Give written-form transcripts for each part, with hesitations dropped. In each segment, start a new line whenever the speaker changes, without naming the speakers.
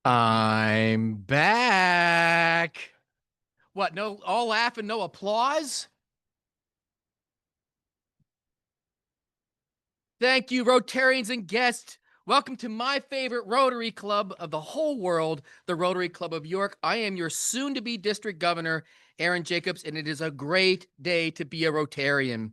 I'm back. What? No, all laugh and no applause? Thank you, Rotarians and guests. Welcome to my favorite Rotary Club of the whole world, the Rotary Club of York. I am your soon-to-be district governor, Aaron Jacobs, and it is a great day to be a Rotarian.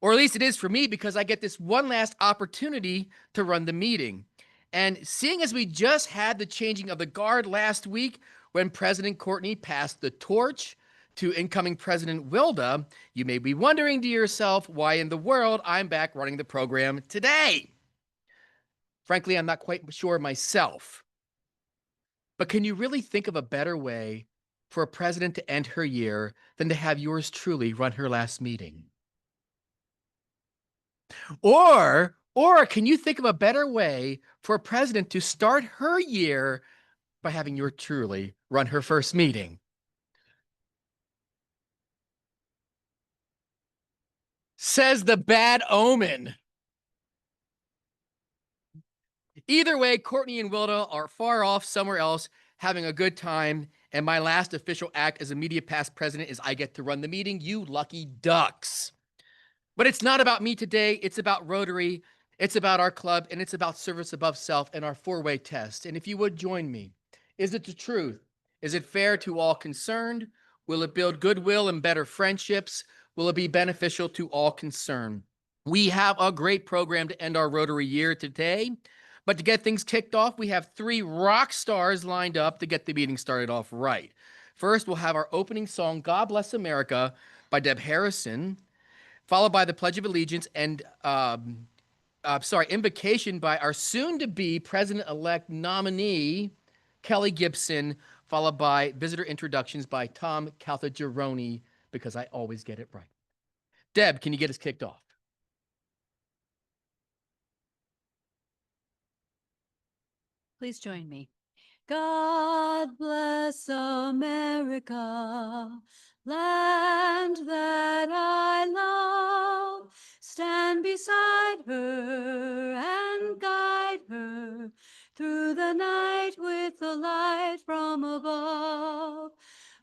Or at least it is for me because I get this one last opportunity to run the meeting. And seeing as we just had the changing of the guard last week when President Courtney passed the torch to incoming President Wilda, you may be wondering to yourself why in the world I'm back running the program today. Frankly, I'm not quite sure myself. But can you really think of a better way for a president to end her year than to have yours truly run her last meeting? Or can you think of a better way for a president to start her year by having yours truly run her first meeting? Says the bad omen. Either way, Courtney and Wilda are far off somewhere else having a good time, and my last official act as immediate past president is I get to run the meeting, you lucky ducks. But it's not about me today. It's about Rotary. It's about our club, and it's about service above self and our four-way test. And if you would join me, is it the truth? Is it fair to all concerned? Will it build goodwill and better friendships? Will it be beneficial to all concerned? We have a great program to end our Rotary year today. But to get things kicked off, we have three rock stars lined up to get the meeting started off right. First, we'll have our opening song, God Bless America, by Deb Harrison, followed by the Pledge of Allegiance and, invocation by our soon-to-be president-elect nominee, Kelly Gibson, followed by visitor introductions by Tom Caltagirone, because I always get it right. Deb, can you get us kicked off?
Please join me. God bless America, land that I love. Stand beside her and guide her through the night with the light from above.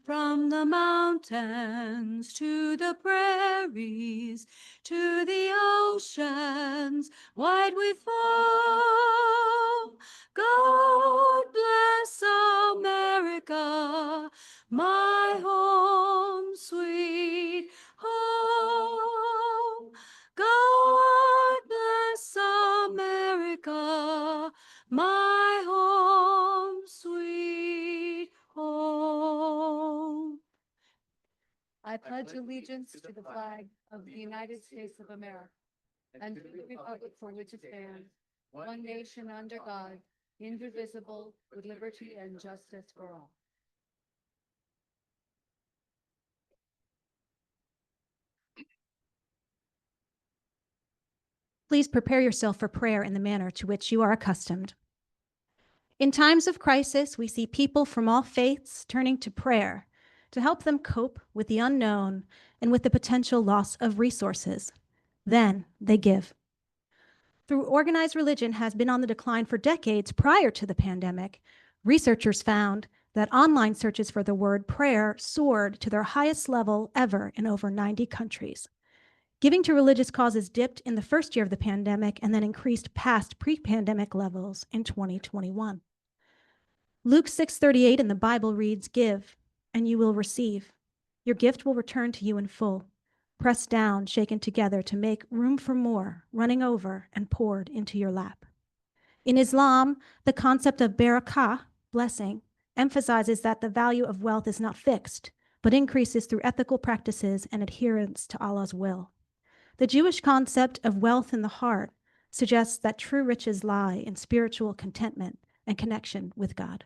From the mountains to the prairies, to the oceans wide we foam. God bless America, my home, sweet home. God bless America, my home, sweet home. I pledge allegiance to the flag of the United States of America and to the republic for which it stands, one nation under God, indivisible, with liberty and justice for all.
Please prepare yourself for prayer in the manner to which you are accustomed. In times of crisis, we see people from all faiths turning to prayer to help them cope with the unknown and with the potential loss of resources. Then they give. Through organized religion has been on the decline for decades prior to the pandemic, researchers found that online searches for the word prayer soared to their highest level ever in over 90 countries. Giving to religious causes dipped in the first year of the pandemic and then increased past pre-pandemic levels in 2021. Luke 6:38 in the Bible reads, "Give, and you will receive. Your gift will return to you in full, pressed down, shaken together to make room for more, running over and poured into your lap." In Islam, the concept of barakah, blessing, emphasizes that the value of wealth is not fixed, but increases through ethical practices and adherence to Allah's will. The Jewish concept of wealth in the heart suggests that true riches lie in spiritual contentment and connection with God.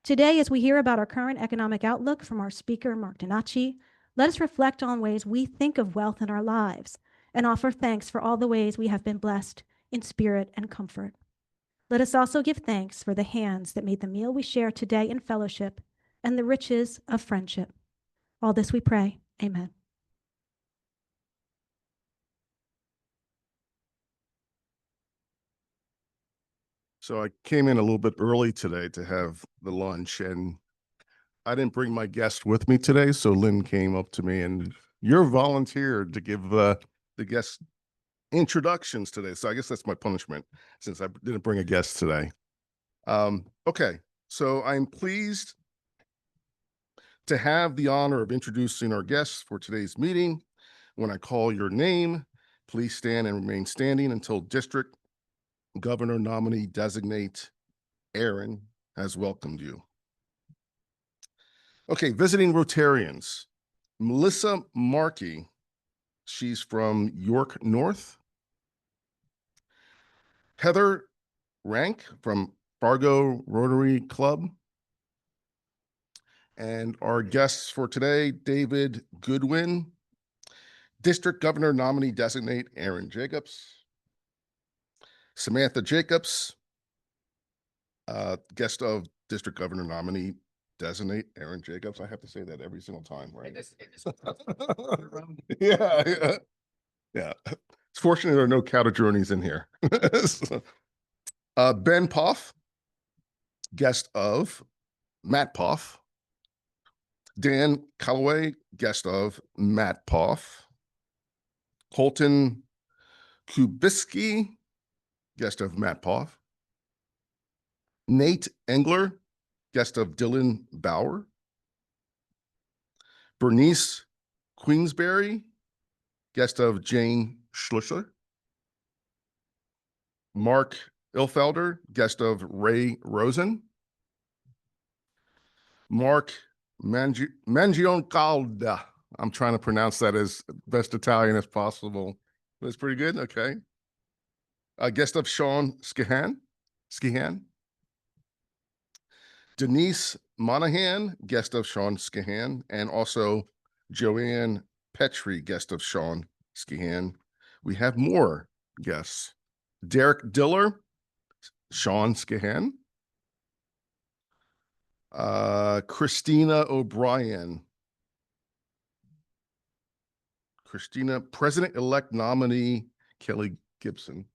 Today, as we hear about our current economic outlook from our speaker, Marc Dinacci, let us reflect on ways we think of wealth in our lives and offer thanks for all the ways we have been blessed in spirit and comfort. Let us also give thanks for the hands that made the meal we share today in fellowship and the riches of friendship. All this we pray. Amen.
So I came in a little bit early today to have the lunch, and I didn't bring my guest with me today. So Lynn came up to me and you're volunteered to give the guest introductions today. So I guess that's my punishment since I didn't bring a guest today. Okay, so I'm pleased to have the honor of introducing our guests for today's meeting. When I call your name, please stand and remain standing until District Governor nominee designate Aaron has welcomed you. Okay, visiting Rotarians. Melissa Markey, she's from York North. Heather Rank from Fargo Rotary Club. And our guests for today, David Goodwin, District Governor nominee designate Aaron Jacobs. Samantha Jacobs, guest of District Governor nominee designate Aaron Jacobs. I have to say that every single time, right? Yeah. It's fortunate there are no Catajourneys in here. Ben Poff, guest of Matt Poff. Dan Calloway, guest of Matt Poff. Colton Kubisky, guest of Matt Poff. Nate Engler, guest of Dylan Bauer. Bernice Queensberry, guest of Jane Schlusser. Mark Ilfelder, guest of Ray Rosen. Mark Mangioncalda. I'm trying to pronounce that as best Italian as possible. That's pretty good. Okay. Guest of Sean Skihan. Denise Monahan, guest of Sean Skihan, and also Joanne Petrie, guest of Sean Skihan. We have more guests. Derek Diller, Sean Skihan. Christina O'Brien. Christina, President-elect nominee Kelly Gibson.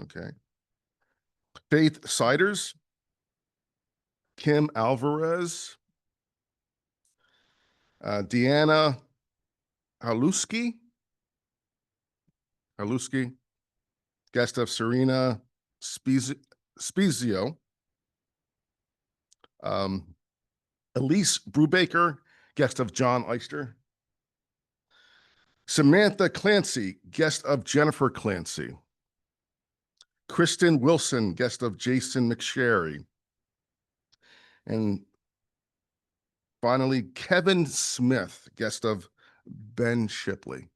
Okay. Faith Siders. Kim Alvarez. Deanna Haluski, guest of Serena Spezio. Elise Brubaker, guest of John Eister. Samantha Clancy, guest of Jennifer Clancy. Kristen Wilson, guest of Jason McSherry. And finally, Kevin Smith, guest of Ben Shipley.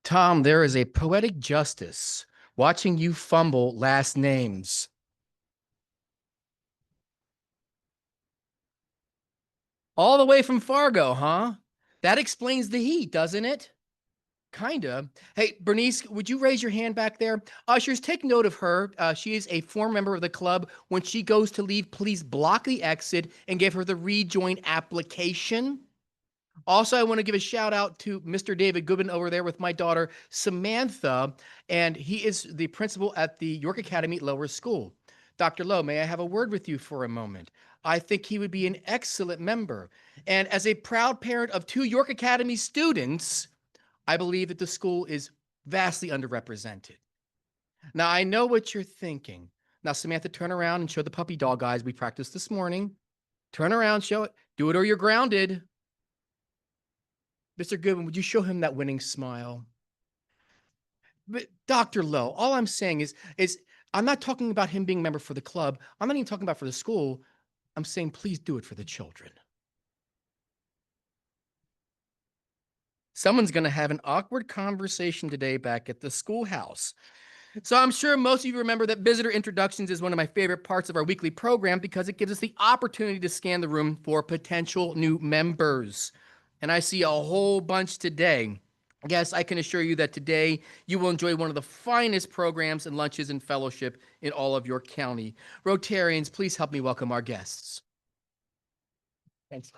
Tom, there is a poetic justice watching you fumble last names. All the way from Fargo, huh? That explains the heat, doesn't it? Kinda. Hey, Bernice, would you raise your hand back there? Ushers, take note of her. She is a former member of the club. When she goes to leave, please block the exit and give her the rejoin application. Also, I want to give a shout out to Mr. David Goodwin over there with my daughter, Samantha, and he is the principal at the York Academy Lower School. Dr. Lowe, may I have a word with you for a moment? I think he would be an excellent member. And as a proud parent of 2 York Academy students, I believe that the school is vastly underrepresented. Now, I know what you're thinking. Now, Samantha, turn around and show the puppy dog eyes we practiced this morning. Turn around, show it. Do it or you're grounded. Mr. Goodwin, would you show him that winning smile? But Dr. Lowe, all I'm saying is I'm not talking about him being a member for the club. I'm not even talking about for the school. I'm saying please do it for the children. Someone's going to have an awkward conversation today back at the schoolhouse. So I'm sure most of you remember that visitor introductions is one of my favorite parts of our weekly program because it gives us the opportunity to scan the room for potential new members. And I see a whole bunch today. Yes, I can assure you that today you will enjoy one of the finest programs and lunches and fellowship in all of your county. Rotarians, please help me welcome our guests. Thanks.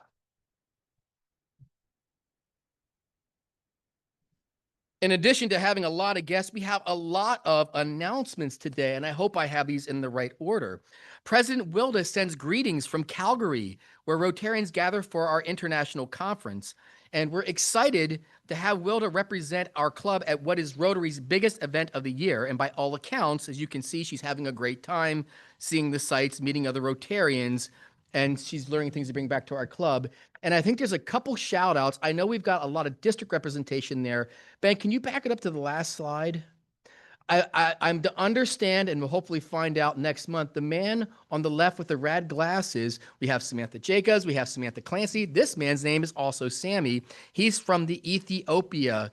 In addition to having a lot of guests, we have a lot of announcements today, and I hope I have these in the right order. President Wilda sends greetings from Calgary, where Rotarians gather for our international conference. And we're excited to have Wilda represent our club at what is Rotary's biggest event of the year. And by all accounts, as you can see, she's having a great time seeing the sights, meeting other Rotarians, and she's learning things to bring back to our club. And I think there's a couple shout outs. I know we've got a lot of district representation there. Ben, can you back it up to the last slide? I'm to understand and we'll hopefully find out next month. The man on the left with the red glasses, we have Samantha Jacobs, we have Samantha Clancy. This man's name is also Sammy. He's from the Ethiopia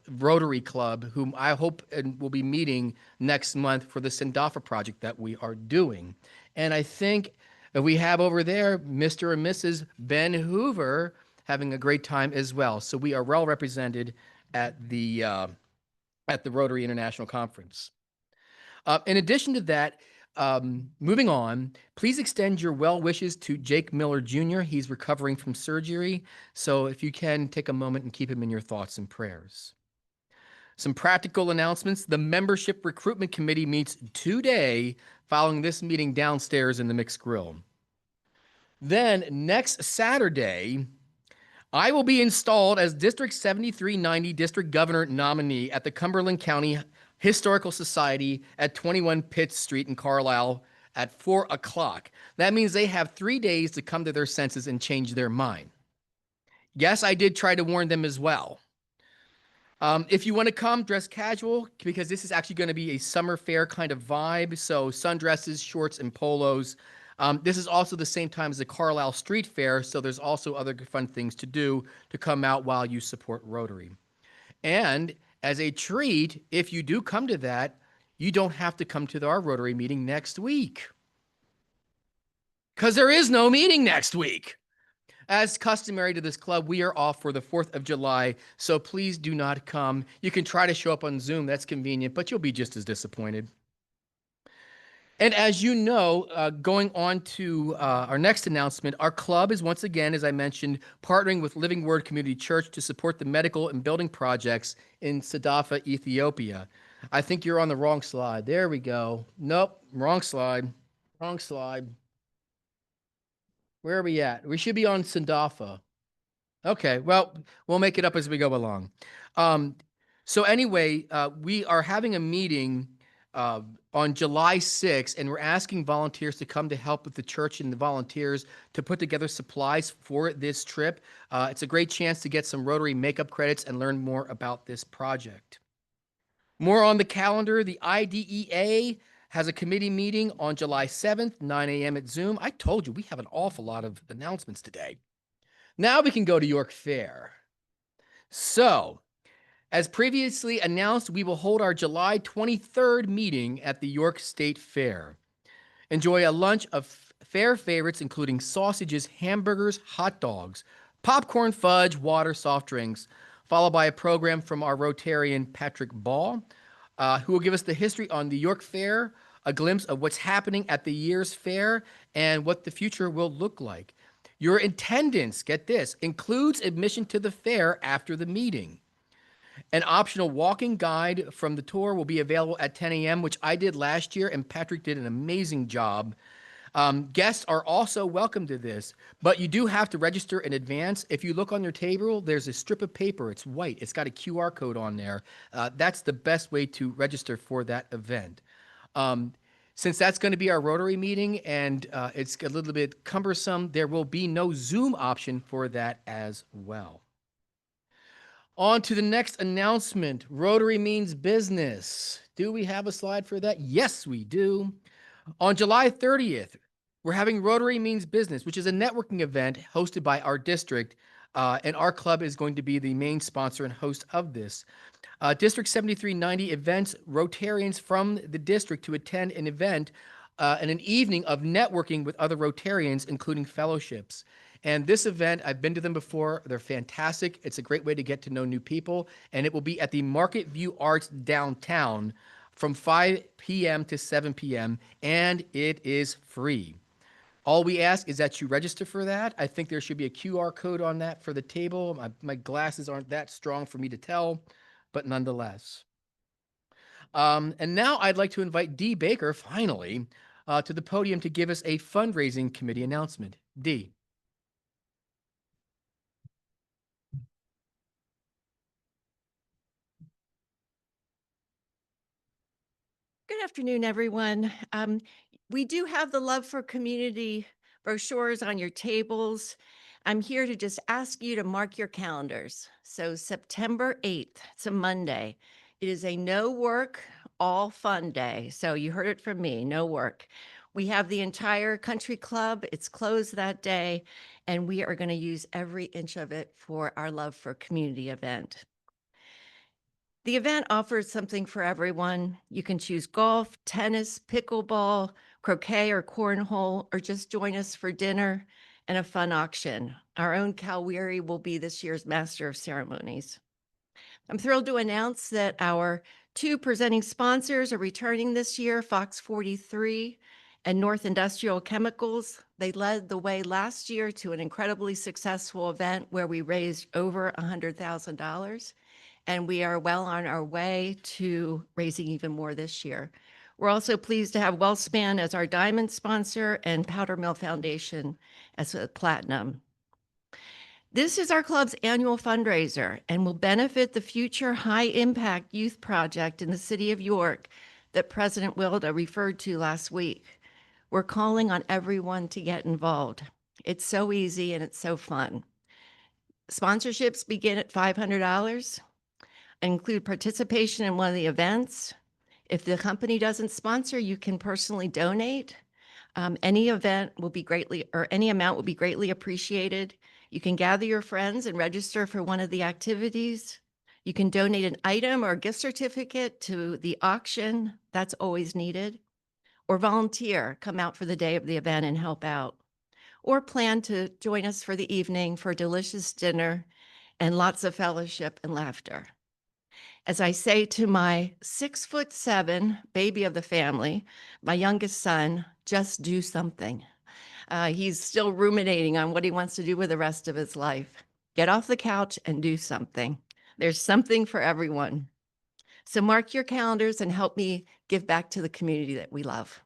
Rotary Club, whom I hope and will be meeting next month for the Sandafa project that we are doing. And I think we have over there Mr. and Mrs. Ben Hoover having a great time as well. So we are well represented at the Rotary International Conference. In addition to that, moving on, please extend your well wishes to Jake Miller Jr. He's recovering from surgery. So if you can, take a moment and keep him in your thoughts and prayers. Some practical announcements. The Membership Recruitment Committee meets today following this meeting downstairs in the Mixed Grill. Then next Saturday, I will be installed as District 7390 District Governor nominee at the Cumberland County Historical Society at 21 Pitt Street in Carlisle at 4 o'clock. That means they have 3 days to come to their senses and change their mind. Yes, I did try to warn them as well. If you want to come, dress casual, because this is actually going to be a summer fair kind of vibe. So sundresses, shorts, and polos. This is also the same time as the Carlisle Street Fair, so there's also other fun things to do to come out while you support Rotary. And as a treat, if you do come to that, you don't have to come to our Rotary meeting next week, because there is no meeting next week. As customary to this club, we are off for the 4th of July, so please do not come. You can try to show up on Zoom. That's convenient, but you'll be just as disappointed. And as you know, going on to our next announcement, our club is once again, as I mentioned, partnering with Living Word Community Church to support the medical and building projects in Sandafa, Ethiopia. I think you're on the wrong slide. There we go. Nope, wrong slide. Wrong slide. Where are we at? We should be on Sandafa. Okay, well, we'll make it up as we go along. So anyway, we are having a meeting on July 6th, and we're asking volunteers to come to help with the church and the volunteers to put together supplies for this trip. It's a great chance to get some Rotary makeup credits and learn more about this project. More on the calendar, the IDEA has a committee meeting on July 7th, 9 a.m. at Zoom. I told you we have an awful lot of announcements today. Now we can go to York Fair. So, as previously announced, we will hold our July 23rd meeting at the York State Fair. Enjoy a lunch of fair favorites, including sausages, hamburgers, hot dogs, popcorn, fudge, water, soft drinks, followed by a program from our Rotarian Patrick Ball, who will give us the history on the York Fair, a glimpse of what's happening at the year's fair, and what the future will look like. Your attendance, get this, includes admission to the fair after the meeting. An optional walking guide from the tour will be available at 10 a.m., which I did last year, and Patrick did an amazing job. Guests are also welcome to this, but you do have to register in advance. If you look on your table, there's a strip of paper. It's white. It's got a QR code on there. That's the best way to register for that event. Since that's going to be our Rotary meeting and it's a little bit cumbersome, there will be no Zoom option for that as well. On to the next announcement. Rotary means business. Do we have a slide for that? Yes, we do. On July 30th, we're having Rotary Means Business, which is a networking event hosted by our district, and our club is going to be the main sponsor and host of this. District 7390 events Rotarians from the district to attend an event and an evening of networking with other Rotarians, including fellowships. And this event, I've been to them before. They're fantastic. It's a great way to get to know new people. And it will be at the Market View Arts downtown from 5 p.m. to 7 p.m. And it is free. All we ask is that you register for that. I think there should be a QR code on that for the table. My glasses aren't that strong for me to tell. but nonetheless. And now I'd like to invite Dee Baker, finally, to the podium to give us a fundraising committee announcement. Dee.
Good afternoon, everyone. We do have the Love for Community brochures on your tables. I'm here to just ask you to mark your calendars. So September 8th, it's a Monday. It is a no work, all fun day. So you heard it from me, no work. We have the entire country club. It's closed that day, and we are going to use every inch of it for our Love for Community event. The event offers something for everyone. You can choose golf, tennis, pickleball, croquet, or cornhole, or just join us for dinner and a fun auction. Our own Cal Weary will be this year's Master of Ceremonies. I'm thrilled to announce that our two presenting sponsors are returning this year, Fox 43 and North Industrial Chemicals. They led the way last year to an incredibly successful event where we raised over $100,000. And we are well on our way to raising even more this year. We're also pleased to have WellSpan as our diamond sponsor and Powder Mill Foundation as a platinum. This is our club's annual fundraiser and will benefit the future high-impact youth project in the city of York that President Wilda referred to last week. We're calling on everyone to get involved. It's so easy and it's so fun. Sponsorships begin at $500. Include participation in one of the events. If the company doesn't sponsor, you can personally donate. Any event will be any amount will be greatly appreciated. You can gather your friends and register for one of the activities. You can donate an item or a gift certificate to the auction. That's always needed. Or volunteer, come out for the day of the event and help out. Or plan to join us for the evening for a delicious dinner and lots of fellowship and laughter. As I say to my 6'7" baby of the family, my youngest son, just do something. He's still ruminating on what he wants to do with the rest of his life. Get off the couch and do something. There's something for everyone. So mark your calendars and help me give back to the community that we love.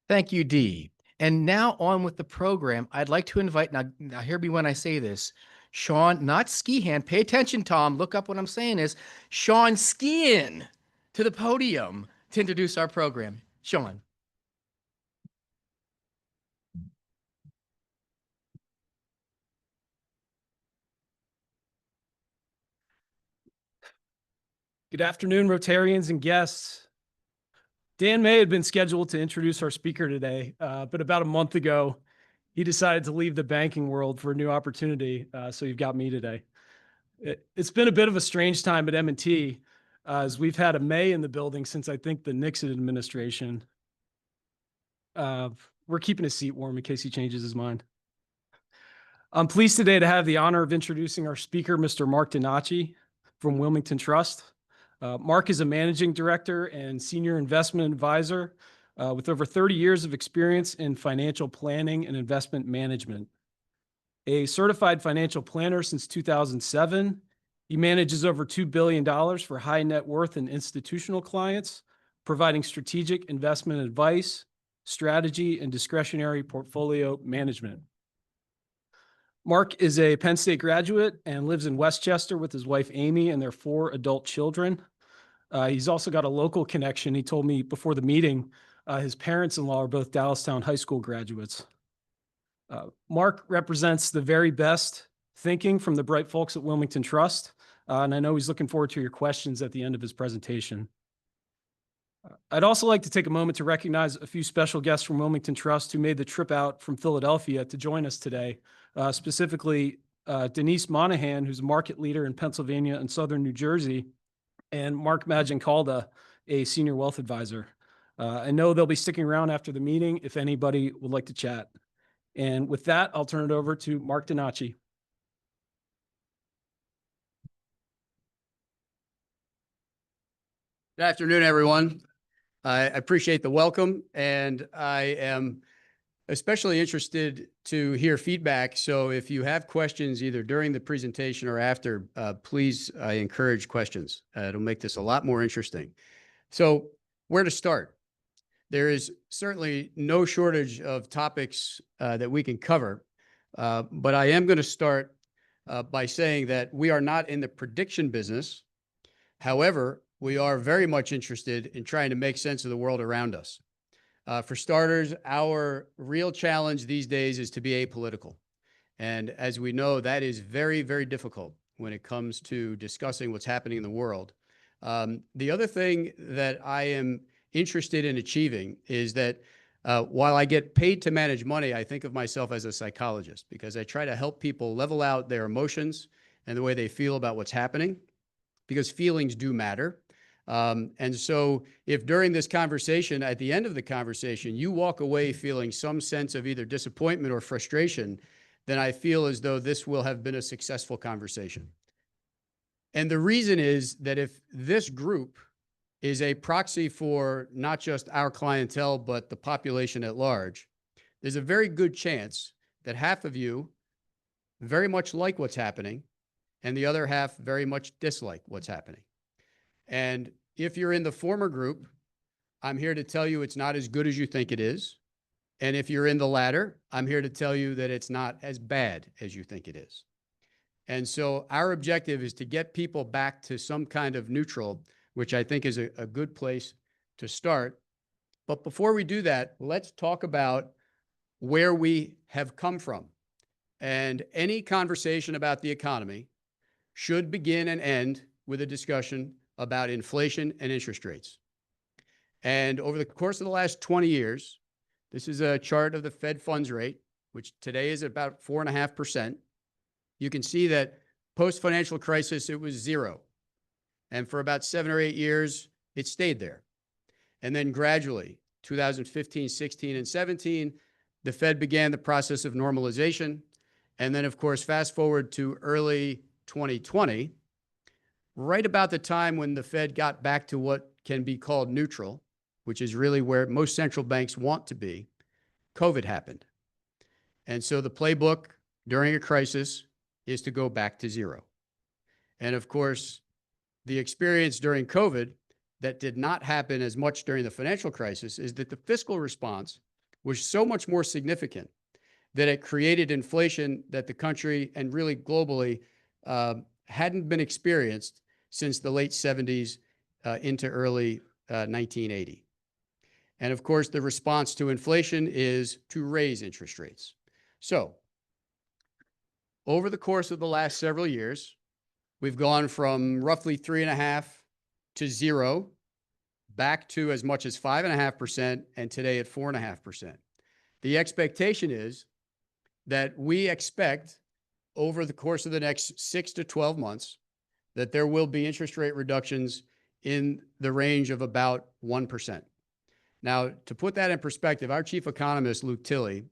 Thank you, Dee. And now on with the program. I'd like to invite, now hear me when I say this, Sean, not Skihan, pay attention, Tom, look up what I'm saying is, Sean Skian to the podium to introduce our program. Sean.
Good afternoon, Rotarians and guests. Dan May had been scheduled to introduce our speaker today, but about a month ago, he decided to leave the banking world for a new opportunity, so you've got me today. It's been a bit of a strange time at M&T, as we've had a May in the building since I think the Nixon administration. We're keeping his seat warm in case he changes his mind. I'm pleased today to have the honor of introducing our speaker, Mr. Marc Dinacci from Wilmington Trust. Marc is a managing director and senior investment advisor with over 30 years of experience in financial planning and investment management. A certified financial planner since 2007, he manages over $2 billion for high net worth and institutional clients, providing strategic investment advice, strategy, and discretionary portfolio management. Marc is a Penn State graduate and lives in Westchester with his wife, Amy, and their 4 adult children. He's also got a local connection. He told me before the meeting, his parents-in-law are both Dallastown High School graduates. Marc represents the very best thinking from the bright folks at Wilmington Trust, and I know he's looking forward to your questions at the end of his presentation. I'd also like to take a moment to recognize a few special guests from Wilmington Trust who made the trip out from Philadelphia to join us today, specifically Denise Monahan, who's a market leader in Pennsylvania and Southern New Jersey, and Mark Magincalda, a senior wealth advisor. I know they'll be sticking around after the meeting if anybody would like to chat. And with that, I'll turn it over to Marc Dinacci.
Good afternoon, everyone. I appreciate the welcome, and I am especially interested to hear feedback. So if you have questions either during the presentation or after, please, I encourage questions. It'll make this a lot more interesting. So where to start? There is certainly no shortage of topics that we can cover, but I am going to start by saying that we are not in the prediction business. However, we are very much interested in trying to make sense of the world around us. For starters, our real challenge these days is to be apolitical. And as we know, that is very, very difficult when it comes to discussing what's happening in the world. The other thing that I am interested in achieving is that while I get paid to manage money, I think of myself as a psychologist because I try to help people level out their emotions and the way they feel about what's happening, because feelings do matter. And so if during this conversation, at the end of the conversation, you walk away feeling some sense of either disappointment or frustration, then I feel as though this will have been a successful conversation. And the reason is that if this group is a proxy for not just our clientele, but the population at large, there's a very good chance that half of you very much like what's happening and the other half very much dislike what's happening. And if you're in the former group, I'm here to tell you it's not as good as you think it is. And if you're in the latter, I'm here to tell you that it's not as bad as you think it is. And so our objective is to get people back to some kind of neutral, which I think is a good place to start. But before we do that, let's talk about where we have come from. And any conversation about the economy should begin and end with a discussion about inflation and interest rates. And over the course of the last 20 years, this is a chart of the Fed funds rate, which today is about 4.5%. You can see that post-financial crisis, it was 0. And for about 7 or 8 years, it stayed there. And then gradually, 2015, 16, and 17, the Fed began the process of normalization. And then, of course, fast forward to early 2020, right about the time when the Fed got back to what can be called neutral, which is really where most central banks want to be, COVID happened. And so the playbook during a crisis is to go back to 0. And of course, the experience during COVID that did not happen as much during the financial crisis is that the fiscal response was so much more significant that it created inflation that the country and really globally hadn't been experienced since the late 70s into early 1980. And of course, the response to inflation is to raise interest rates. So over the course of the last several years, we've gone from roughly 3.5 to 0, back to as much as 5.5%, and today at 4.5%. The expectation is that we expect over the course of the next 6 to 12 months that there will be interest rate reductions in the range of about 1%. Now, to put that in perspective, our chief economist, Luke Tilley,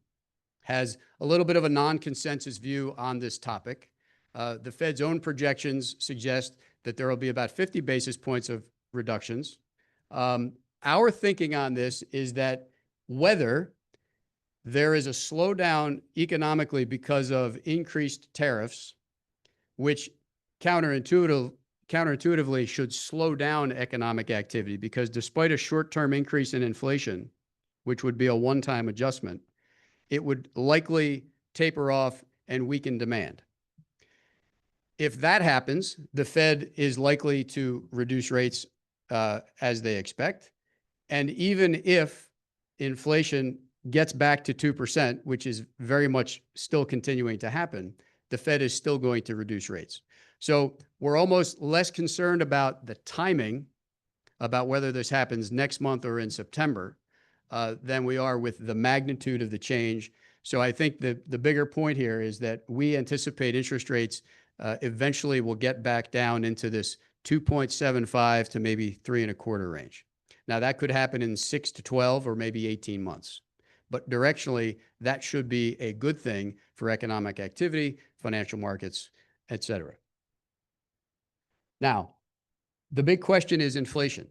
has a little bit of a non-consensus view on this topic. The Fed's own projections suggest that there will be about 50 basis points of reductions. Our thinking on this is that whether there is a slowdown economically because of increased tariffs, which counterintuitively should slow down economic activity, because despite a short-term increase in inflation, which would be a one-time adjustment, it would likely taper off and weaken demand. If that happens, the Fed is likely to reduce rates as they expect. And even if inflation gets back to 2%, which is very much still continuing to happen, the Fed is still going to reduce rates. So we're almost less concerned about the timing, about whether this happens next month or in September, than we are with the magnitude of the change. So I think the bigger point here is that we anticipate interest rates eventually will get back down into this 2.75 to maybe 3.25 range. Now that could happen in 6 to 12 or maybe 18 months. But directionally, that should be a good thing for economic activity, financial markets, et cetera. Now, the big question is inflation.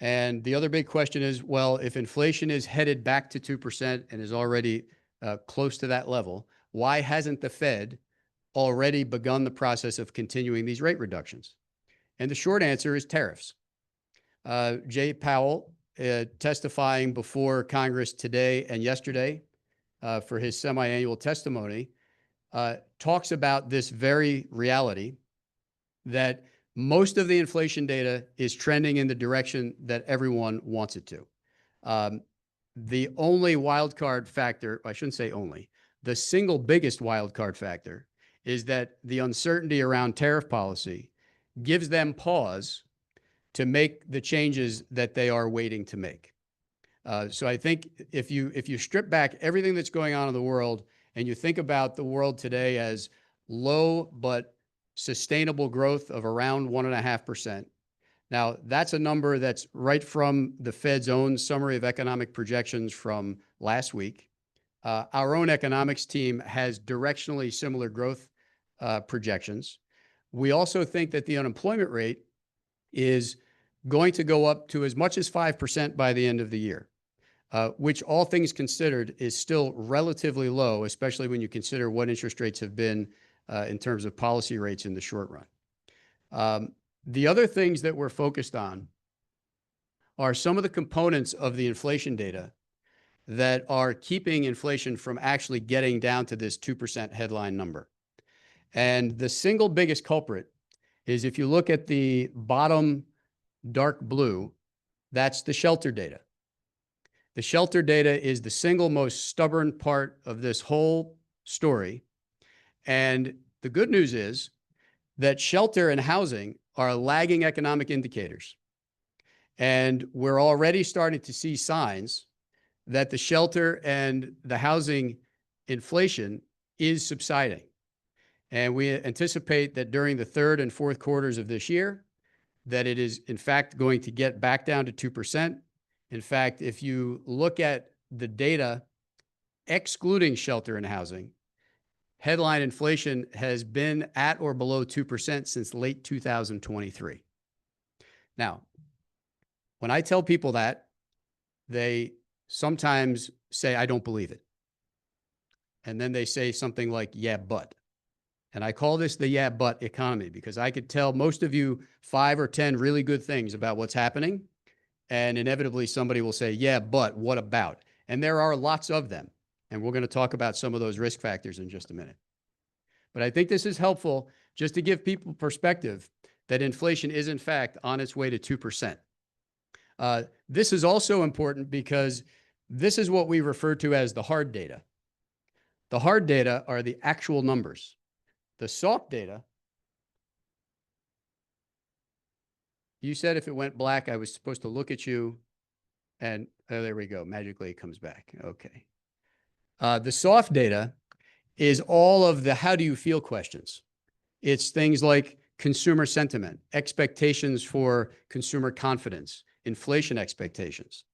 And the other big question is, well, if inflation is headed back to 2% and is already close to that level, why hasn't the Fed already begun the process of continuing these rate reductions? And the short answer is tariffs. Jay Powell, testifying before Congress today and yesterday for his semi-annual testimony, talks about this very reality that most of the inflation data is trending in the direction that everyone wants it to. The only wildcard factor, I shouldn't say only, the single biggest wildcard factor is that the uncertainty around tariff policy gives them pause to make the changes that they are waiting to make. So I think if you strip back everything that's going on in the world and you think about the world today as low but sustainable growth of around 1.5%. Now, that's a number that's right from the Fed's own summary of economic projections from last week. Our own economics team has directionally similar growth projections. We also think that the unemployment rate is going to go up to as much as 5% by the end of the year, which all things considered is still relatively low, especially when you consider what interest rates have been in terms of policy rates in the short run. The other things that we're focused on are some of the components of the inflation data that are keeping inflation from actually getting down to this 2% headline number. And the single biggest culprit is if you look at the bottom dark blue, that's the shelter data. The shelter data is the single most stubborn part of this whole story. And the good news is that shelter and housing are lagging economic indicators. And we're already starting to see signs that the shelter and the housing inflation is subsiding. And we anticipate that during the third and fourth quarters of this year, that it is in fact going to get back down to 2%. In fact, if you look at the data excluding shelter and housing, headline inflation has been at or below 2% since late 2023. Now, when I tell people that, they sometimes say, I don't believe it. And then they say something like, yeah, but. And I call this the yeah, but economy, because I could tell most of you 5 or 10 really good things about what's happening. And inevitably somebody will say, yeah, but what about? And there are lots of them. And we're going to talk about some of those risk factors in just a minute. But I think this is helpful just to give people perspective that inflation is in fact on its way to 2%. This is also important because this is what we refer to as the hard data. The hard data are the actual numbers. The soft data, you said if it went black, I was supposed to look at you and, oh, there we go. Magically, it comes back. Okay. The soft data is all of the how do you feel questions. It's things like consumer sentiment, expectations for consumer confidence, inflation expectations.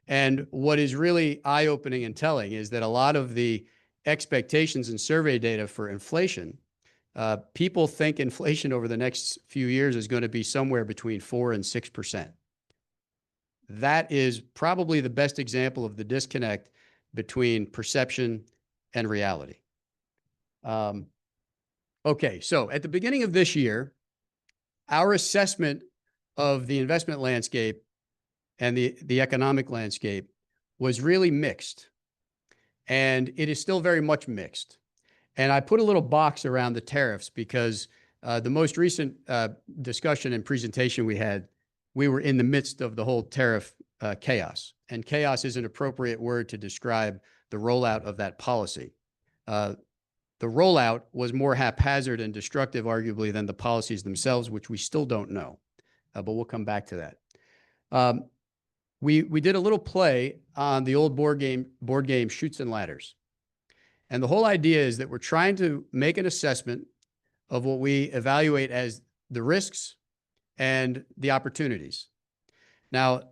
And what is really eye-opening and telling is that a lot of the expectations and survey data for inflation, people think inflation over the next few years is going to be somewhere between 4 and 6%. That is probably the best example of the disconnect between perception and reality. Okay, so at the beginning of this year, our assessment of the investment landscape and the economic landscape was really mixed. And it is still very much mixed. And I put a little box around the tariffs because the most recent discussion and presentation we had, we were in the midst of the whole tariff chaos. And chaos is an appropriate word to describe the rollout of that policy. The rollout was more haphazard and destructive, arguably, than the policies themselves, which we still don't know. But we'll come back to that. We did a little play on the old board game Chutes and Ladders. And the whole idea is that we're trying to make an assessment of what we evaluate as the risks and the opportunities. Now,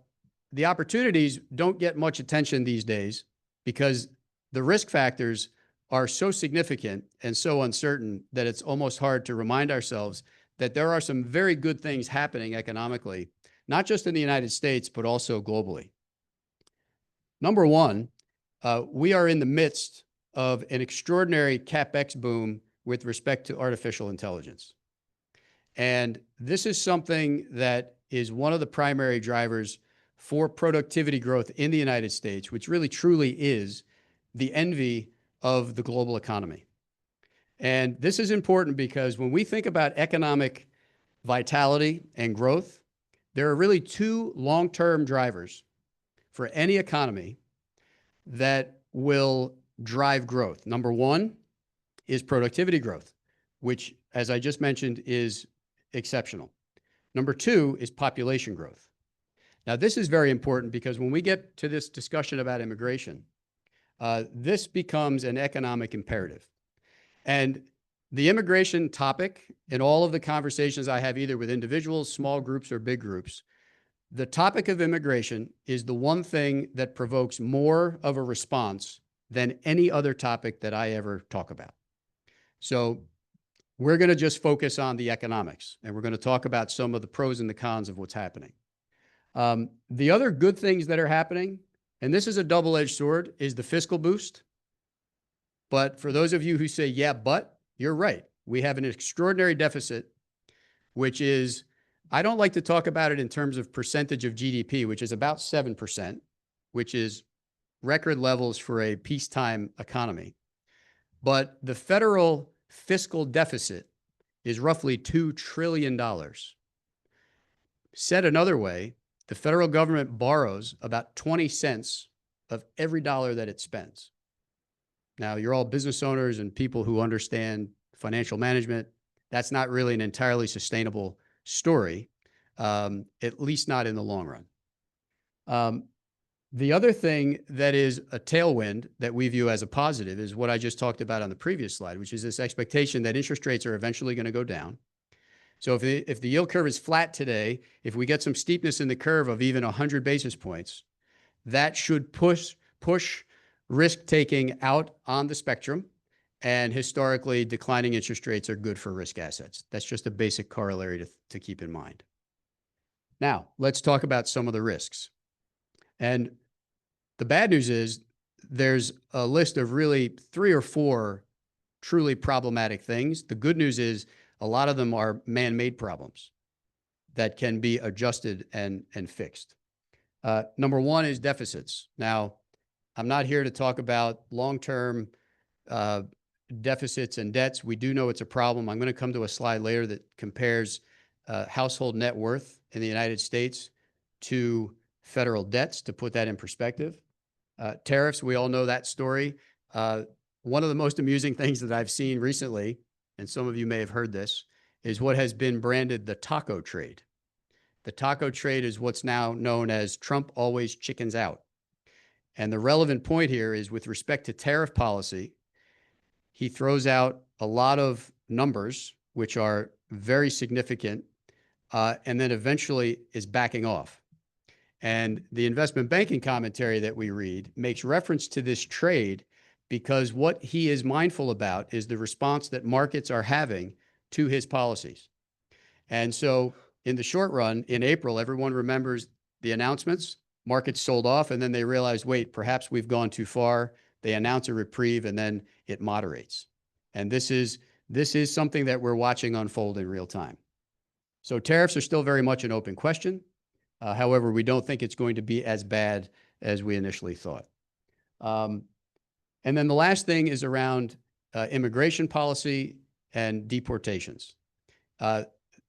the opportunities don't get much attention these days because the risk factors are so significant and so uncertain that it's almost hard to remind ourselves that there are some very good things happening economically, not just in the United States, but also globally. Number one, we are in the midst of an extraordinary CapEx boom with respect to artificial intelligence. And this is something that is one of the primary drivers for productivity growth in the United States, which really truly is the envy of the global economy. And this is important because when we think about economic vitality and growth, there are really two long-term drivers for any economy that will drive growth. Number one is productivity growth, which, as I just mentioned, is exceptional. Number two is population growth. Now, this is very important because when we get to this discussion about immigration, this becomes an economic imperative. And the immigration topic, in all of the conversations I have, either with individuals, small groups, or big groups, the topic of immigration is the one thing that provokes more of a response than any other topic that I ever talk about. So we're going to just focus on the economics, and we're going to talk about some of the pros and the cons of what's happening. The other good things that are happening, and this is a double-edged sword, is the fiscal boost. But for those of you who say, yeah, but, you're right. We have an extraordinary deficit, which is, I don't like to talk about it in terms of percentage of GDP, which is about 7%, which is record levels for a peacetime economy. But the federal fiscal deficit is roughly $2 trillion. Said another way, the federal government borrows about 20 cents of every dollar that it spends. Now, you're all business owners and people who understand financial management. That's not really an entirely sustainable story, at least not in the long run. The other thing that is a tailwind that we view as a positive is what I just talked about on the previous slide, which is this expectation that interest rates are eventually going to go down. So if the yield curve is flat today, if we get some steepness in the curve of even 100 basis points, that should push risk-taking out on the spectrum, and historically, declining interest rates are good for risk assets. That's just a basic corollary to keep in mind. Now, let's talk about some of the risks. And the bad news is there's a list of really 3 or 4 truly problematic things. The good news is a lot of them are man-made problems that can be adjusted and fixed. Number one is deficits. Now, I'm not here to talk about long-term deficits and debts. We do know it's a problem. I'm going to come to a slide later that compares household net worth in the United States to federal debts to put that in perspective. Tariffs, we all know that story. One of the most amusing things that I've seen recently, and some of you may have heard this, is what has been branded the taco trade. The taco trade is what's now known as Trump always chickens out. And the relevant point here is with respect to tariff policy, he throws out a lot of numbers, which are very significant, and then eventually is backing off. And the investment banking commentary that we read makes reference to this trade because what he is mindful about is the response that markets are having to his policies. And so in the short run, in April, everyone remembers the announcements. Markets sold off, and then they realized, wait, perhaps we've gone too far. They announce a reprieve, and then it moderates. And this is something that we're watching unfold in real time. So tariffs are still very much an open question. However, we don't think it's going to be as bad as we initially thought. And then the last thing is around immigration policy and deportations.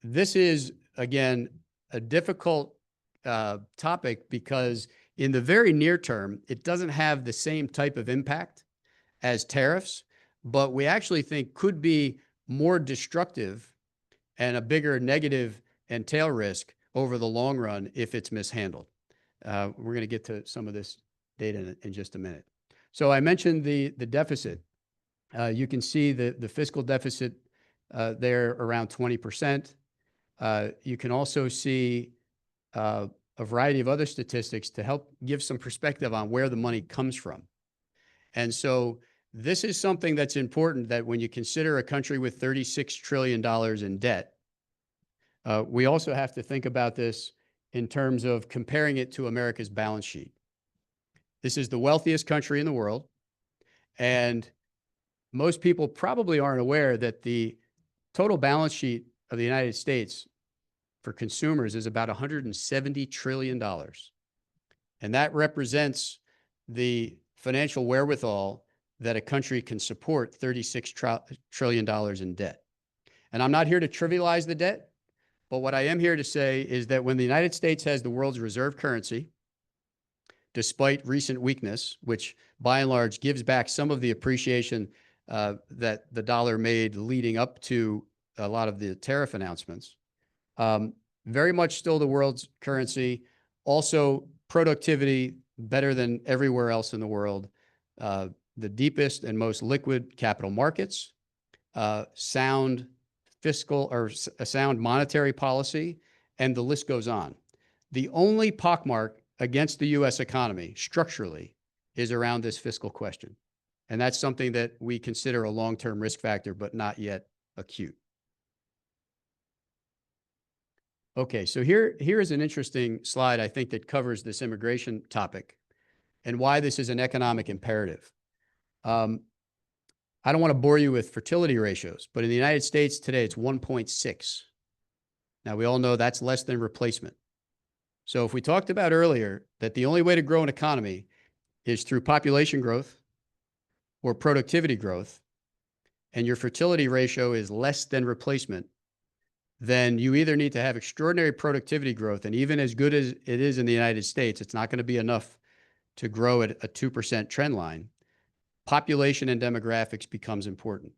This is, again, a difficult topic because in the very near term, it doesn't have the same type of impact as tariffs, but we actually think could be more destructive and a bigger negative and tail risk over the long run if it's mishandled. We're going to get to some of this data in just a minute. So I mentioned the deficit. You can see the fiscal deficit there around 20%. You can also see a variety of other statistics to help give some perspective on where the money comes from. And so this is something that's important, that when you consider a country with $36 trillion in debt, we also have to think about this in terms of comparing it to America's balance sheet. This is the wealthiest country in the world, and most people probably aren't aware that the total balance sheet of the United States for consumers is about $170 trillion. And that represents the financial wherewithal that a country can support $36 trillion in debt. And I'm not here to trivialize the debt, but what I am here to say is that when the United States has the world's reserve currency, despite recent weakness, which by and large gives back some of the appreciation that the dollar made leading up to a lot of the tariff announcements, very much still the world's currency, also productivity better than everywhere else in the world, the deepest and most liquid capital markets, sound fiscal or a sound monetary policy, and the list goes on. The only pockmark against the U.S. economy structurally is around this fiscal question. And that's something that we consider a long-term risk factor, but not yet acute. Okay, so here is an interesting slide, I think, that covers this immigration topic and why this is an economic imperative. I don't want to bore you with fertility ratios, but in the United States today, it's 1.6. Now, we all know that's less than replacement. So if we talked about earlier that the only way to grow an economy is through population growth or productivity growth, and your fertility ratio is less than replacement, then you either need to have extraordinary productivity growth, and even as good as it is in the United States, it's not going to be enough to grow at a 2% trend line. Population and demographics becomes important.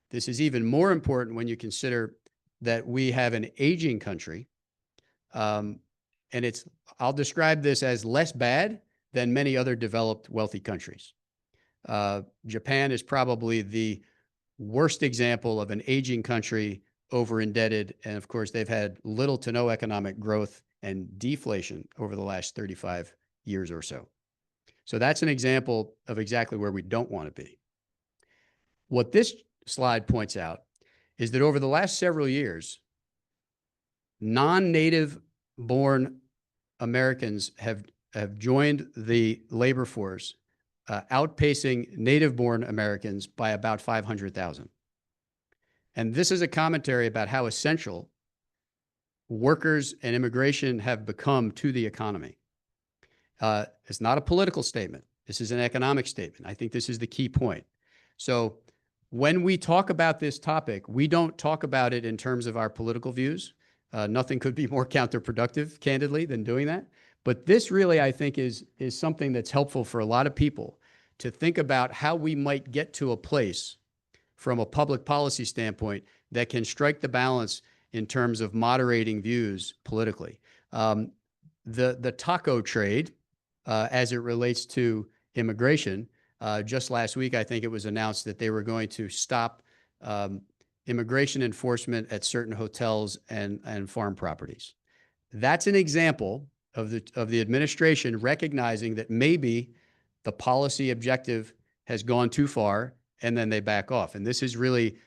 This is even more important when you consider that we have an aging country, and I'll describe this as less bad than many other developed wealthy countries. Japan is probably the worst example of an aging country, over indebted, and of course they've had little to no economic growth and deflation over the last 35 years or so. So that's an example of exactly where we don't want to be. What this slide points out is that over the last several years, non-native born Americans have joined the labor force, outpacing native born Americans by about 500,000. And this is a commentary about how essential workers and immigration have become to the economy. It's not a political statement. This is an economic statement. I think this is the key point. So when we talk about this topic, we don't talk about it in terms of our political views. Nothing could be more counterproductive, candidly, than doing that. But this really, I think, is something that's helpful for a lot of people to think about how we might get to a place from a public policy standpoint that can strike the balance in terms of moderating views politically. The taco trade, as it relates to immigration, just last week, I think it was announced that they were going to stop immigration enforcement at certain hotels and farm properties. That's an example of the administration recognizing that maybe the policy objective has gone too far, and then they back off. And this is really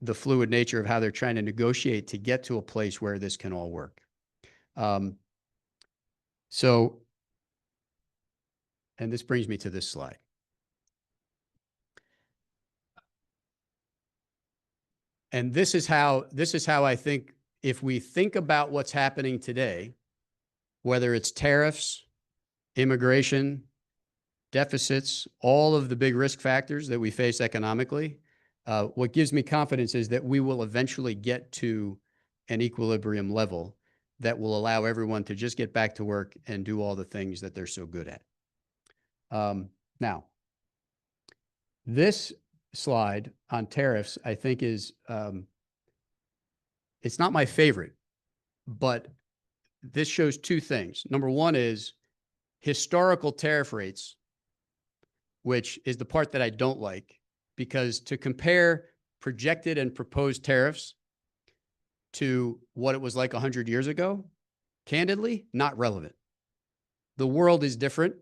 the fluid nature of how they're trying to negotiate to get to a place where this can all work. And this brings me to this slide. And this is how I think, if we think about what's happening today, whether it's tariffs, immigration, deficits, all of the big risk factors that we face economically, what gives me confidence is that we will eventually get to an equilibrium level that will allow everyone to just get back to work and do all the things that they're so good at. Now, this slide on tariffs, I think is, it's not my favorite, but this shows two things. Number one is historical tariff rates, which is the part that I don't like, because to compare projected and proposed tariffs to what it was like 100 years ago, candidly, not relevant. The world is different.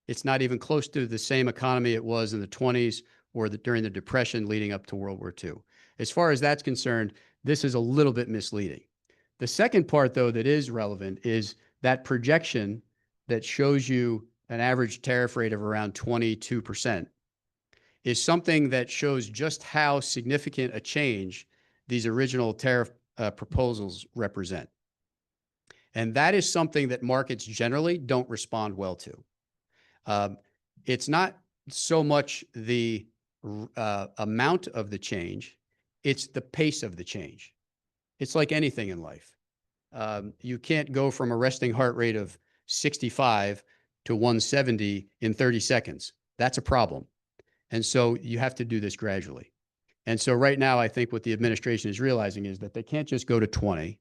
It's not even close to the same economy it was in the 20s or during the Depression leading up to World War II. As far as that's concerned, this is a little bit misleading. The second part, though, that is relevant is that projection that shows you an average tariff rate of around 22%. is something that shows just how significant a change these original tariff proposals represent. And that is something that markets generally don't respond well to. It's not so much the amount of the change, it's the pace of the change. It's like anything in life. You can't go from a resting heart rate of 65 to 170 in 30 seconds. That's a problem. And so you have to do this gradually. And so right now, I think what the administration is realizing is that they can't just go to 20.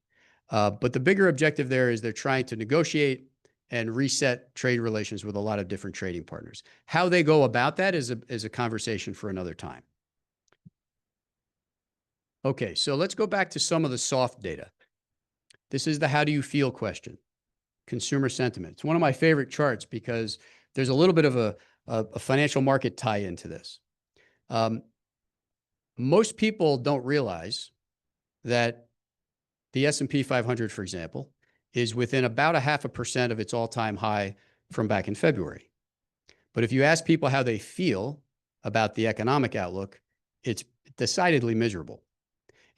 But the bigger objective there is they're trying to negotiate and reset trade relations with a lot of different trading partners. How they go about that is a conversation for another time. Okay, so let's go back to some of the soft data. This is the how do you feel question, consumer sentiment. It's one of my favorite charts because there's a little bit of a financial market tie into this. Most people don't realize that the S&P 500, for example, is within about 0.5% of its all-time high from back in February. But if you ask people how they feel about the economic outlook, it's decidedly miserable.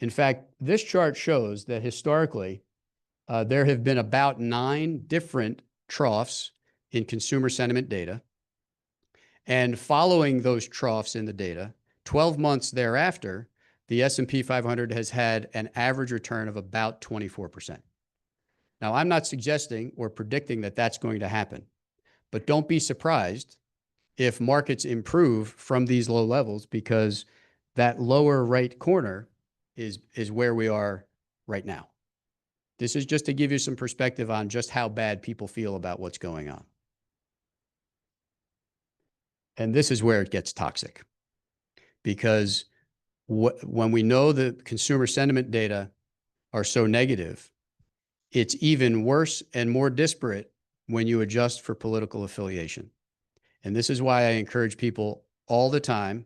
In fact, this chart shows that historically, there have been about 9 different troughs in consumer sentiment data. And following those troughs in the data, 12 months thereafter, the S&P 500 has had an average return of about 24%. Now, I'm not suggesting or predicting that that's going to happen, but don't be surprised if markets improve from these low levels, because that lower right corner is where we are right now. This is just to give you some perspective on just how bad people feel about what's going on. And this is where it gets toxic, because when we know the consumer sentiment data are so negative, it's even worse and more disparate when you adjust for political affiliation. And this is why I encourage people all the time.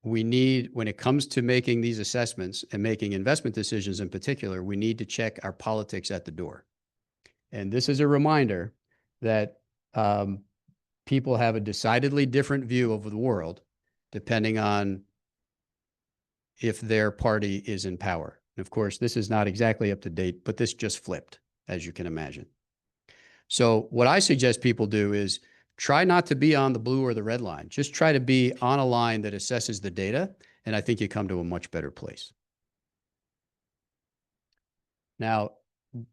We need, when it comes to making these assessments and making investment decisions in particular, we need to check our politics at the door. And this is a reminder that people have a decidedly different view of the world depending on if their party is in power. And of course, this is not exactly up to date, but this just flipped, as you can imagine. So what I suggest people do is try not to be on the blue or the red line. Just try to be on a line that assesses the data, and I think you come to a much better place. Now,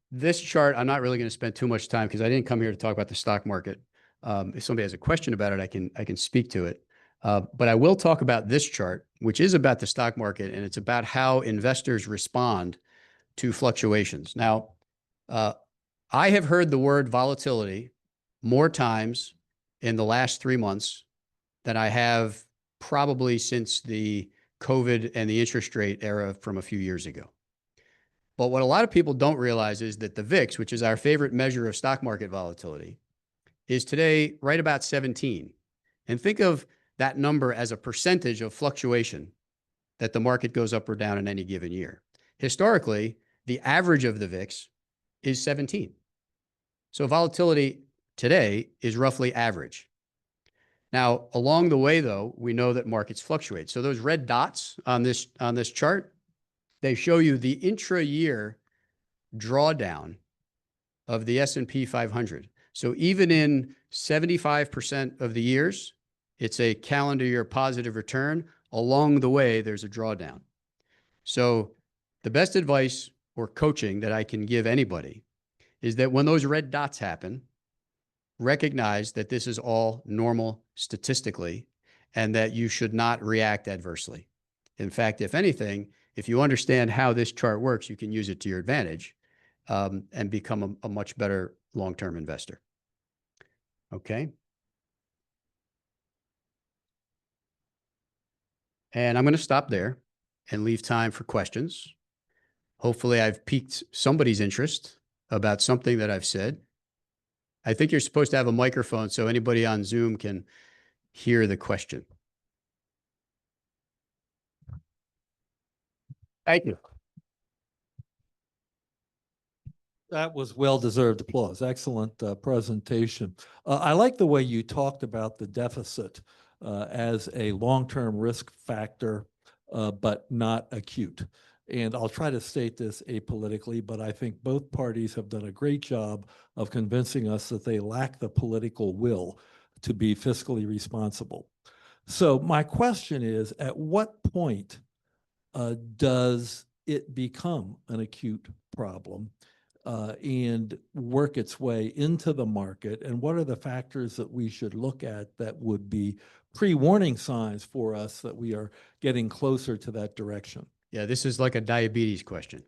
this chart, I'm not really going to spend too much time because I didn't come here to talk about the stock market. If somebody has a question about it, I can speak to it. But I will talk about this chart, which is about the stock market, and it's about how investors respond to fluctuations. Now, I have heard the word volatility more times in the last 3 months than I have probably since the COVID and the interest rate era from a few years ago. But what a lot of people don't realize is that the VIX, which is our favorite measure of stock market volatility, is today right about 17. And think of that number as a percentage of fluctuation that the market goes up or down in any given year. Historically, the average of the VIX is 17. So volatility today is roughly average. Now, along the way, though, we know that markets fluctuate. So those red dots on this chart, they show you the intra-year drawdown of the S&P 500. So even in 75% of the years, it's a calendar year positive return. Along the way, there's a drawdown. So the best advice or coaching that I can give anybody is that when those red dots happen, recognize that this is all normal statistically and that you should not react adversely. In fact, if anything, if you understand how this chart works, you can use it to your advantage and become a much better long-term investor. Okay. And I'm going to stop there and leave time for questions. Hopefully I've piqued somebody's interest about something that I've said. I think you're supposed to have a microphone so anybody on Zoom can hear the question. Thank you.
That was well-deserved applause. Excellent presentation. I like the way you talked about the deficit as a long-term risk factor, but not acute. And I'll try to state this apolitically, but I think both parties have done a great job of convincing us that they lack the political will to be fiscally responsible. So my question is, at what point does it become an acute problem and work its way into the market? And what are the factors that we should look at that would be pre-warning signs for us that we are getting closer to that direction?
Yeah, this is like a diabetes question.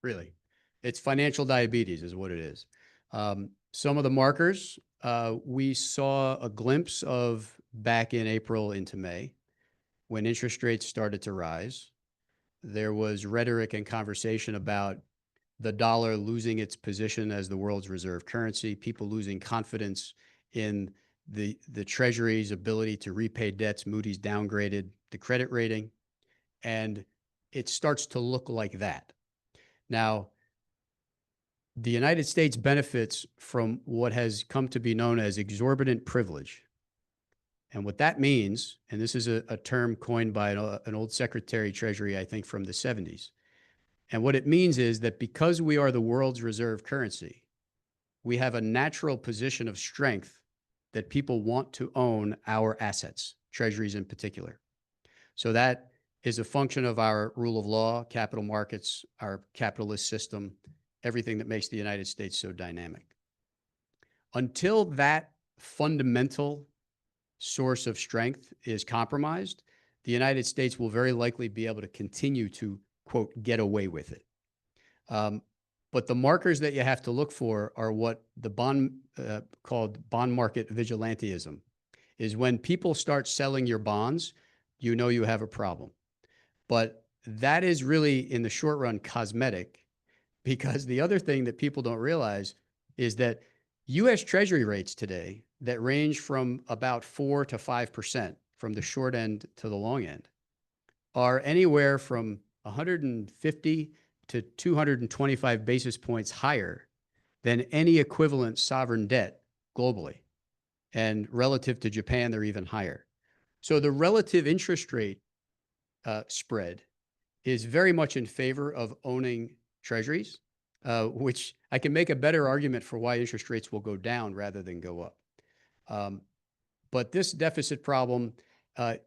Really. It's financial diabetes is what it is. Some of the markers we saw a glimpse of back in April into May when interest rates started to rise. There was rhetoric and conversation about the dollar losing its position as the world's reserve currency, people losing confidence in the Treasury's ability to repay debts. Moody's downgraded the credit rating, and it starts to look like that. Now, the United States benefits from what has come to be known as exorbitant privilege. And what that means, and this is a term coined by an old Secretary of Treasury, I think from the 70s. And what it means is that because we are the world's reserve currency, we have a natural position of strength that people want to own our assets, treasuries in particular. So that is a function of our rule of law, capital markets, our capitalist system, everything that makes the United States so dynamic. Until that fundamental source of strength is compromised, the United States will very likely be able to continue to, quote, get away with it. But the markers that you have to look for are what the called bond market vigilantism is. When people start selling your bonds, you know you have a problem. But that is really, in the short run, cosmetic, because the other thing that people don't realize is that U.S. Treasury rates today that range from about 4 to 5% from the short end to the long end are anywhere from 150 to 225 basis points higher than any equivalent sovereign debt globally. And relative to Japan, they're even higher. So the relative interest rate spread is very much in favor of owning treasuries, which I can make a better argument for why interest rates will go down rather than go up. But this deficit problem,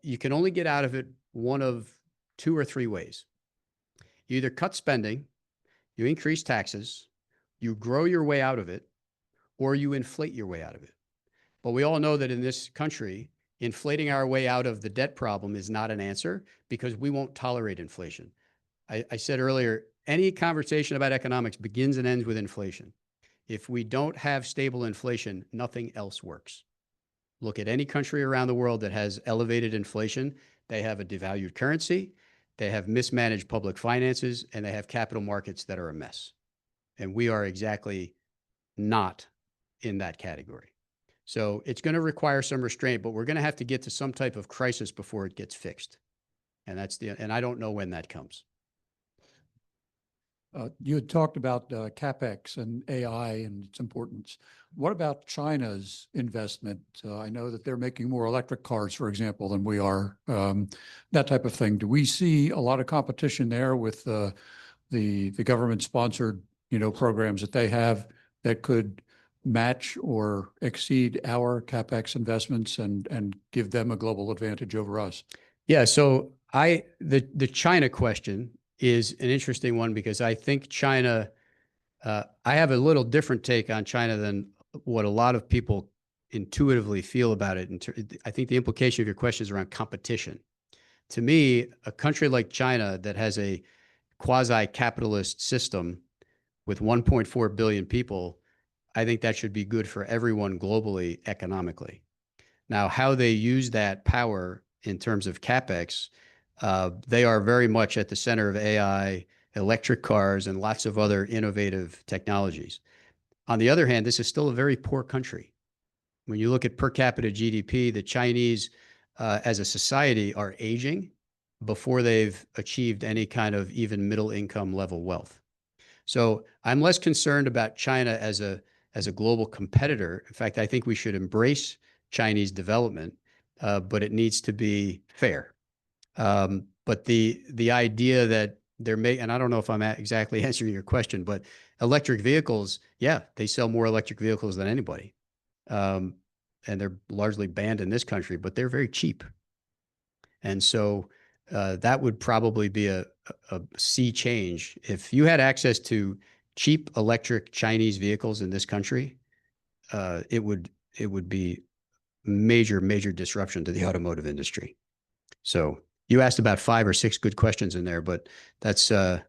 you can only get out of it one of 2 or 3 ways. You either cut spending, you increase taxes, you grow your way out of it, or you inflate your way out of it. But we all know that in this country, inflating our way out of the debt problem is not an answer because we won't tolerate inflation. I said earlier, any conversation about economics begins and ends with inflation. If we don't have stable inflation, nothing else works. Look at any country around the world that has elevated inflation. They have a devalued currency, they have mismanaged public finances, and they have capital markets that are a mess. And we are exactly not in that category. So it's going to require some restraint, but we're going to have to get to some type of crisis before it gets fixed. And and I don't know when that comes.
You had talked about CapEx and AI and its importance. What about China's investment? I know that they're making more electric cars, for example, than we are, that type of thing. Do we see a lot of competition there with the government-sponsored, programs that they have that could match or exceed our CapEx investments and give them a global advantage over us?
Yeah, so the China question is an interesting one because I think China, I have a little different take on China than what a lot of people intuitively feel about it. I think the implication of your question is around competition. To me, a country like China that has a quasi-capitalist system with 1.4 billion people, I think that should be good for everyone globally economically. Now, how they use that power in terms of CapEx, they are very much at the center of AI, electric cars, and lots of other innovative technologies. On the other hand, this is still a very poor country. When you look at per capita GDP, the Chinese as a society are aging before they've achieved any kind of even middle income level wealth. So I'm less concerned about China as a global competitor. In fact, I think we should embrace Chinese development but it needs to be fair. But the idea that there may, and I don't know if I'm exactly answering your question, but electric vehicles, yeah, they sell more electric vehicles than anybody. And they're largely banned in this country, but they're very cheap. And so that would probably be a sea change. If you had access to cheap electric Chinese vehicles in this country, it would be major disruption to the automotive industry. So you asked about 5 or 6 good questions in there, but that's does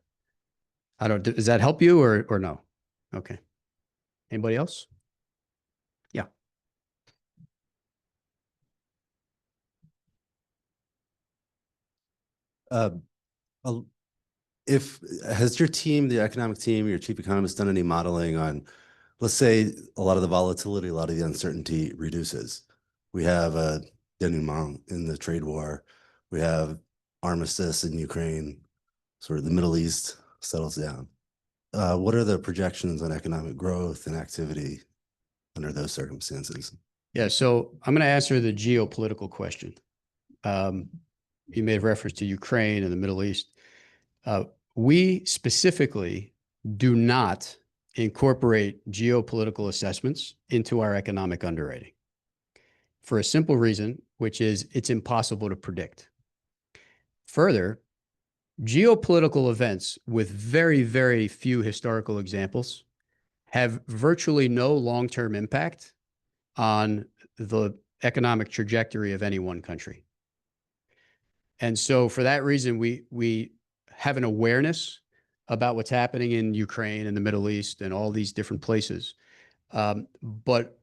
that help you or no? Okay. Anybody else? Yeah.
If has your team, the economic team, your chief economist, done any modeling on, let's say, a lot of the volatility, a lot of the uncertainty reduces. We have a denouement in the trade war. We have armistice in Ukraine. Sort of the Middle East settles down. What are the projections on economic growth and activity under those circumstances?
Yeah, so I'm going to answer the geopolitical question. You made reference to Ukraine and the Middle East. We specifically do not incorporate geopolitical assessments into our economic underwriting for a simple reason, which is it's impossible to predict. Further, geopolitical events with very few historical examples have virtually no long-term impact on the economic trajectory of any one country. And so for that reason, we have an awareness about what's happening in Ukraine and the Middle East and all these different places. But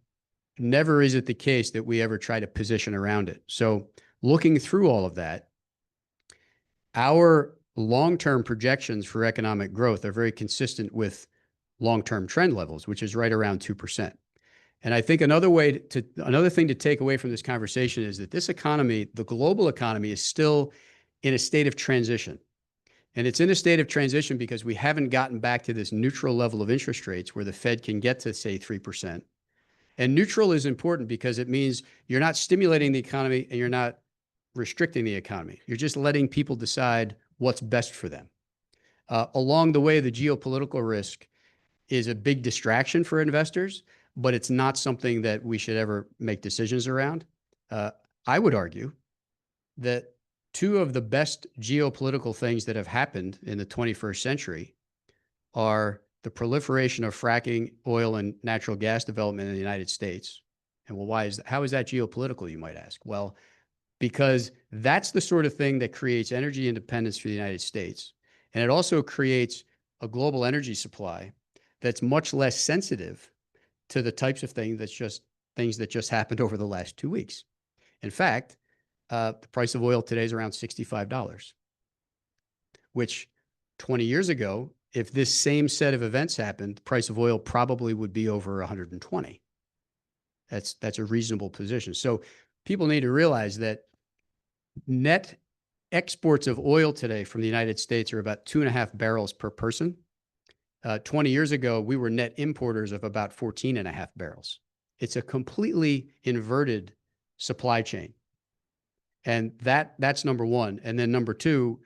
never is it the case that we ever try to position around it. So looking through all of that, our long-term projections for economic growth are very consistent with long-term trend levels, which is right around 2%. And I think another thing to take away from this conversation is that this economy, the global economy, is still in a state of transition. And it's in a state of transition because we haven't gotten back to this neutral level of interest rates where the Fed can get to, say, 3%. And neutral is important because it means you're not stimulating the economy and you're not restricting the economy. You're just letting people decide what's best for them. Along the way, the geopolitical risk is a big distraction for investors, but it's not something that we should ever make decisions around. I would argue that 2 of the best geopolitical things that have happened in the 21st century are the proliferation of fracking, oil, and natural gas development in the United States. And well, how is that geopolitical, you might ask? Well, because that's the sort of thing that creates energy independence for the United States. And it also creates a global energy supply that's much less sensitive to the types of things that just happened over the last 2 weeks. In fact, the price of oil today is around $65, which 20 years ago, if this same set of events happened, the price of oil probably would be over 120. That's a reasonable position. So people need to realize that net exports of oil today from the United States are about 2.5 barrels per person. 20 years ago, we were net importers of about 14.5 barrels. It's a completely inverted supply chain. And that's number one. And then number 2,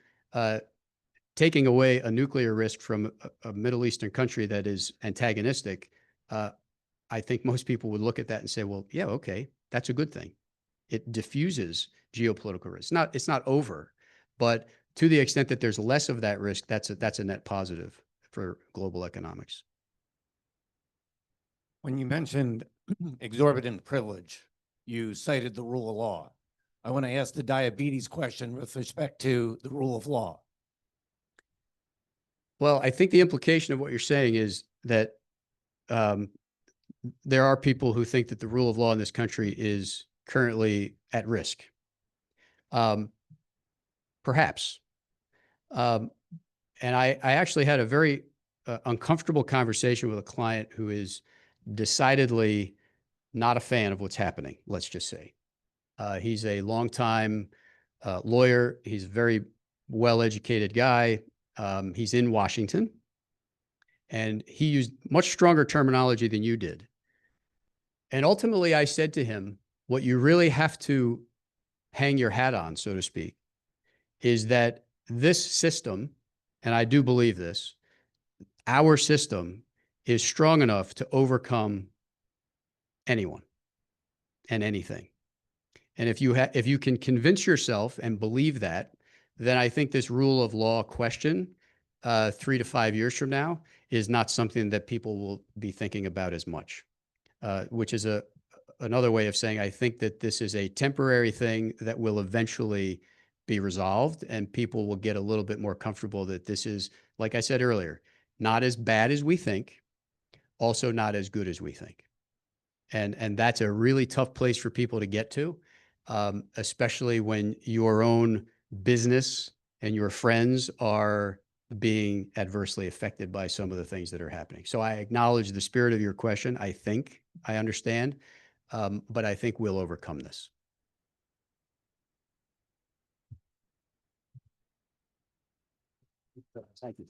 taking away a nuclear risk from a Middle Eastern country that is antagonistic, I think most people would look at that and say, well, yeah, okay, that's a good thing. It diffuses geopolitical risk. It's not over, but to the extent that there's less of that risk, that's a net positive for global economics.
When you mentioned exorbitant privilege, you cited the rule of law. I want to ask the diabetes question with respect to the rule of law.
Well, I think the implication of what you're saying is that there are people who think that the rule of law in this country is currently at risk. Perhaps. And I actually had a very uncomfortable conversation with a client who is decidedly not a fan of what's happening, let's just say. He's a longtime lawyer. He's a very well-educated guy. He's in Washington. And he used much stronger terminology than you did. And ultimately, I said to him, what you really have to hang your hat on, so to speak, is that this system, and I do believe this, our system is strong enough to overcome anyone and anything. And if you can convince yourself and believe that, then I think this rule of law question 3 to 5 years from now is not something that people will be thinking about as much, which is another way of saying I think that this is a temporary thing that will eventually be resolved, and people will get a little bit more comfortable that this is, like I said earlier, not as bad as we think, also not as good as we think. And that's a really tough place for people to get to, especially when your own business and your friends are being adversely affected by some of the things that are happening. So I acknowledge the spirit of your question. I think I understand, but I think we'll overcome this. Thank you.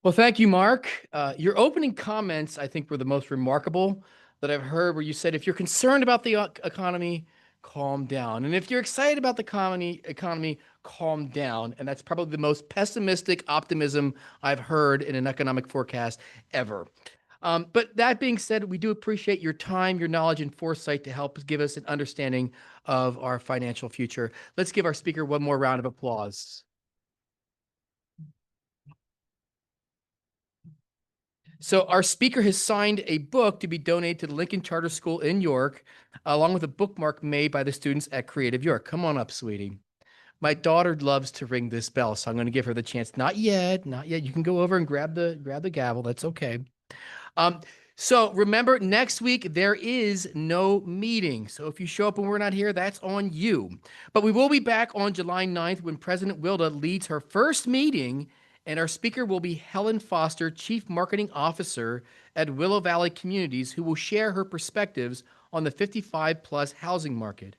Well, thank you, Mark. Your opening comments, I think, were the most remarkable that I've heard, where you said, if you're concerned about the economy, calm down. And if you're excited about the economy, calm down. And that's probably the most pessimistic optimism I've heard in an economic forecast ever. But that being said, we do appreciate your time, your knowledge, and foresight to help give us an understanding of our financial future. Let's give our speaker one more round of applause. So our speaker has signed a book to be donated to the Lincoln Charter School in York, along with a bookmark made by the students at Creative York. Come on up, sweetie. My daughter loves to ring this bell, so I'm going to give her the chance. Not yet, not yet. You can go over and grab the gavel. That's okay. So remember, next week there is no meeting. So if you show up and we're not here, that's on you. But we will be back on July 9th when President Wilda leads her first meeting, and our speaker will be Helen Foster, Chief Marketing Officer at Willow Valley Communities, who will share her perspectives on the 55+ housing market.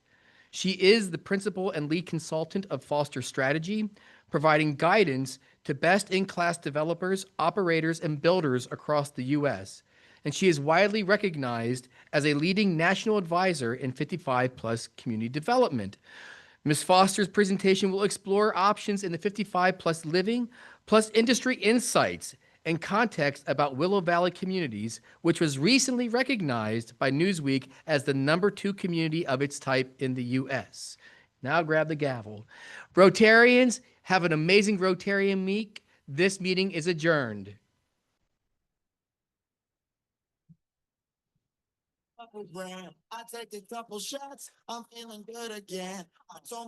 She is the principal and lead consultant of Foster Strategy, providing guidance to best-in-class developers, operators, and builders across the U.S. And she is widely recognized as a leading national advisor in 55+ community development. Ms. Foster's presentation will explore options in the 55+ living, plus industry insights and context about Willow Valley Communities, which was recently recognized by Newsweek as the #2 community of its type in the U.S. Now grab the gavel. Rotarians, have an amazing Rotarian week. This meeting is adjourned.
I take a couple shots, I'm feeling good again. I told my